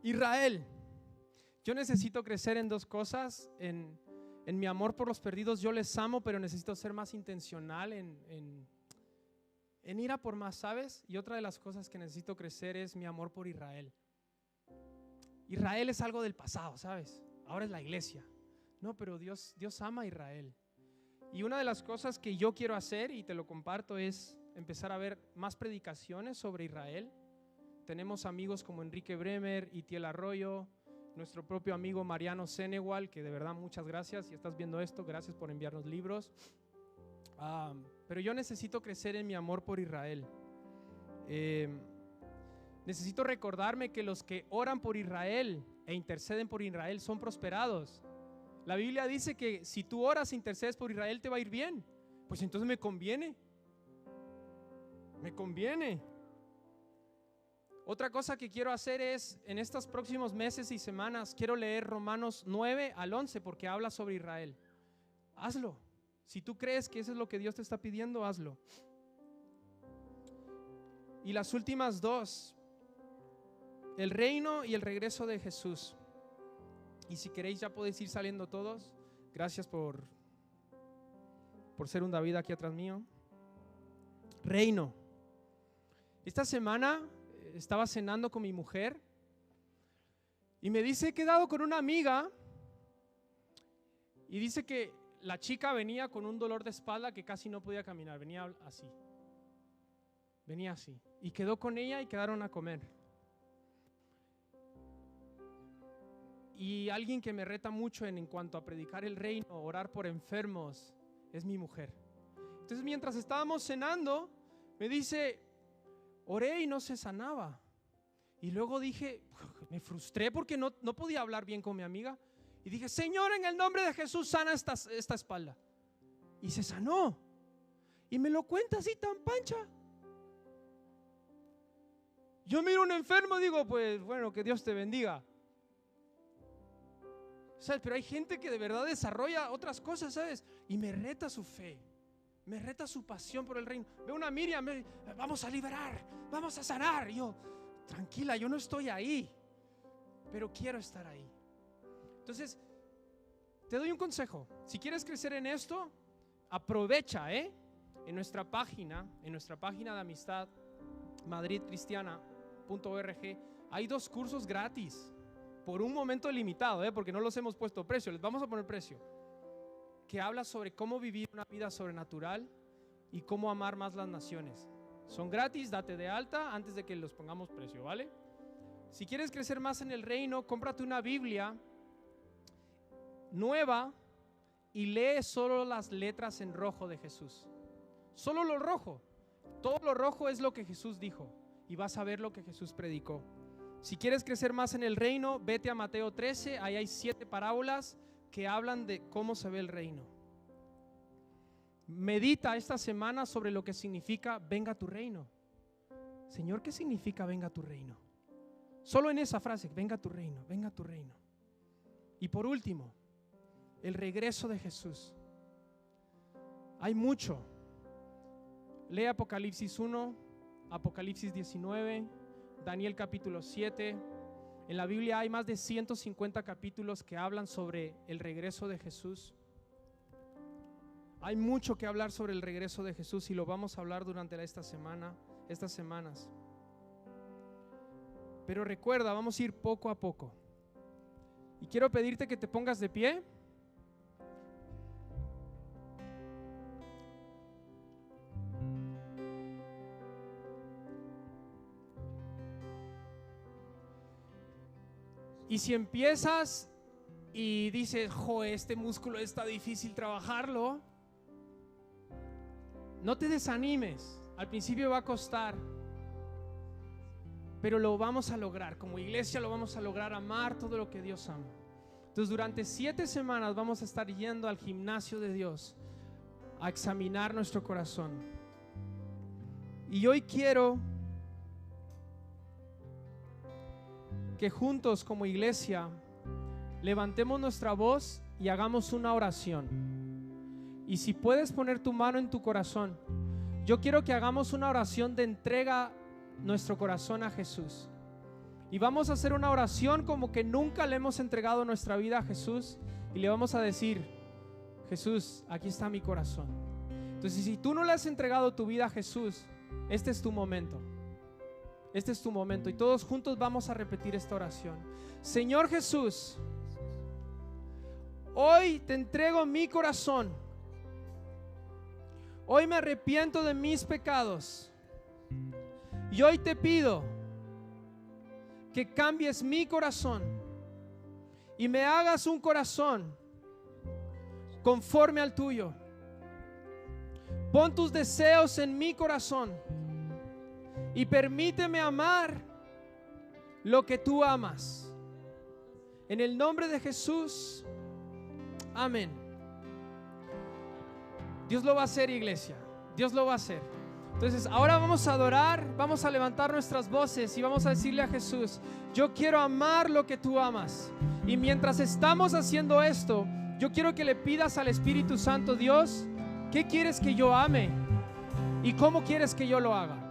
Israel. Yo necesito crecer en 2 cosas, en mi amor por los perdidos. Yo les amo, pero necesito ser más intencional en ir a por más, ¿sabes? Y otra de las cosas que necesito crecer es mi amor por Israel. Israel es algo del pasado, ¿sabes? Ahora es la iglesia. No, pero Dios ama a Israel. Y una de las cosas que yo quiero hacer, y te lo comparto, es empezar a ver más predicaciones sobre Israel. Tenemos amigos como Enrique Bremer, Itiel Arroyo, nuestro propio amigo Mariano Senegal, que de verdad muchas gracias. Si estás viendo esto, gracias por enviarnos libros. Pero yo necesito crecer en mi amor por Israel. Necesito recordarme que los que oran por Israel e interceden por Israel son prosperados. La Biblia dice que si tú oras e intercedes por Israel te va a ir bien. Pues entonces me conviene. Me conviene. Otra cosa que quiero hacer es, en estos próximos meses y semanas, quiero leer Romanos 9 al 11 porque habla sobre Israel. Hazlo. Si tú crees que eso es lo que Dios te está pidiendo, hazlo. Y las últimas 2, el reino y el regreso de Jesús. Y si queréis ya podéis ir saliendo todos. Gracias por ser un David aquí atrás mío. Reino. Esta semana estaba cenando con mi mujer y me dice, he quedado con una amiga y dice que la chica venía con un dolor de espalda que casi no podía caminar, venía así y quedó con ella y quedaron a comer. Y alguien que me reta mucho en cuanto a predicar el reino, orar por enfermos, es mi mujer. Entonces mientras estábamos cenando me dice, oré y no se sanaba. Y luego dije, me frustré porque no podía hablar bien con mi amiga. Y dije, Señor, en el nombre de Jesús, sana esta espalda. Y se sanó. Y me lo cuenta así tan pancha. Yo miro a un enfermo y digo, pues bueno, que Dios te bendiga. ¿Sabes? Pero hay gente que de verdad desarrolla otras cosas, ¿sabes? Y me reta su fe. Me reta su pasión por el reino. Veo una Miriam, vamos a liberar, vamos a sanar. Y yo, tranquila, yo no estoy ahí, pero quiero estar ahí. Entonces, te doy un consejo. Si quieres crecer en esto, aprovecha, en nuestra página de amistad, madridcristiana.org, hay 2 cursos gratis, por un momento limitado, porque no los hemos puesto precio, les vamos a poner precio, que habla sobre cómo vivir una vida sobrenatural y cómo amar más las naciones. Son gratis, date de alta antes de que los pongamos precio, ¿vale? Si quieres crecer más en el reino, cómprate una Biblia nueva y lee solo las letras en rojo de Jesús. Solo lo rojo. Todo lo rojo es lo que Jesús dijo y vas a ver lo que Jesús predicó. Si quieres crecer más en el reino, vete a Mateo 13, ahí hay 7 parábolas que hablan de cómo se ve el reino. Medita esta semana sobre lo que significa venga tu reino. Señor, ¿qué significa venga tu reino? Solo en esa frase, venga tu reino, venga tu reino. Y por último, el regreso de Jesús. Hay mucho. Lee Apocalipsis 1, Apocalipsis 19, Daniel capítulo 7. En la Biblia hay más de 150 capítulos que hablan sobre el regreso de Jesús. Hay mucho que hablar sobre el regreso de Jesús y lo vamos a hablar durante estas semanas. Pero recuerda, vamos a ir poco a poco. Y quiero pedirte que te pongas de pie. Y si empiezas y dices, este músculo está difícil trabajarlo, no te desanimes. Al principio va a costar, pero lo vamos a lograr. Como iglesia lo vamos a lograr, amar todo lo que Dios ama. Entonces durante 7 semanas vamos a estar yendo al gimnasio de Dios a examinar nuestro corazón. Y hoy quiero que juntos como iglesia levantemos nuestra voz y hagamos una oración. Y si puedes poner tu mano en tu corazón, yo quiero que hagamos una oración de entrega nuestro corazón a Jesús. Y vamos a hacer una oración como que nunca le hemos entregado nuestra vida a Jesús, y le vamos a decir: Jesús, aquí está mi corazón. Entonces, si tú no le has entregado tu vida a Jesús, este es tu momento. Este es tu momento, y todos juntos vamos a repetir esta oración. Señor Jesús, hoy te entrego mi corazón. Hoy me arrepiento de mis pecados. Y hoy te pido que cambies mi corazón y me hagas un corazón conforme al tuyo. Pon tus deseos en mi corazón y permíteme amar lo que tú amas. En el nombre de Jesús, amén. Dios lo va a hacer, iglesia. Dios lo va a hacer. Entonces ahora vamos a adorar, vamos a levantar nuestras voces y vamos a decirle a Jesús: yo quiero amar lo que tú amas. Y mientras estamos haciendo esto, yo quiero que le pidas al Espíritu Santo: Dios, ¿qué quieres que yo ame? ¿Y cómo quieres que yo lo haga?